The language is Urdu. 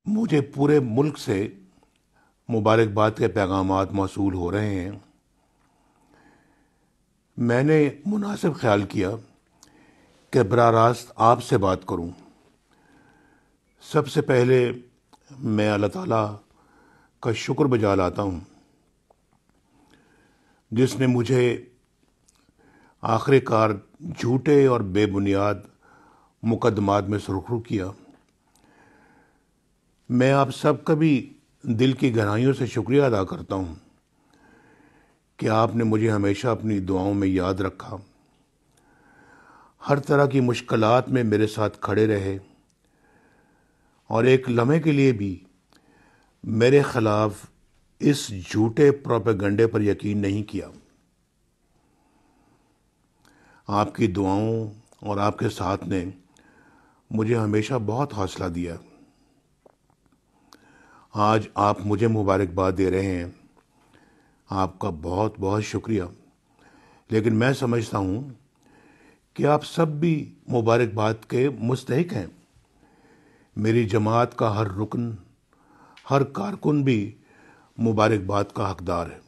مجھے پورے ملک سے مبارکباد کے پیغامات موصول ہو رہے ہیں۔ میں نے مناسب خیال کیا کہ براہ راست آپ سے بات کروں۔ سب سے پہلے میں اللہ تعالیٰ کا شکر بجا لاتا ہوں جس نے مجھے آخر کار جھوٹے اور بے بنیاد مقدمات میں سرخرو کیا۔ میں آپ سب کا بھی دل کی گہرائیوں سے شکریہ ادا کرتا ہوں کہ آپ نے مجھے ہمیشہ اپنی دعاؤں میں یاد رکھا، ہر طرح کی مشکلات میں میرے ساتھ کھڑے رہے اور ایک لمحے کے لیے بھی میرے خلاف اس جھوٹے پروپیگنڈے پر یقین نہیں کیا۔ آپ کی دعاؤں اور آپ کے ساتھ نے مجھے ہمیشہ بہت حوصلہ دیا۔ آج آپ مجھے مبارکباد دے رہے ہیں، آپ کا بہت بہت شکریہ۔ لیکن میں سمجھتا ہوں کہ آپ سب بھی مبارکباد کے مستحق ہیں۔ میری جماعت کا ہر رکن، ہر کارکن بھی مبارکباد کا حقدار ہے۔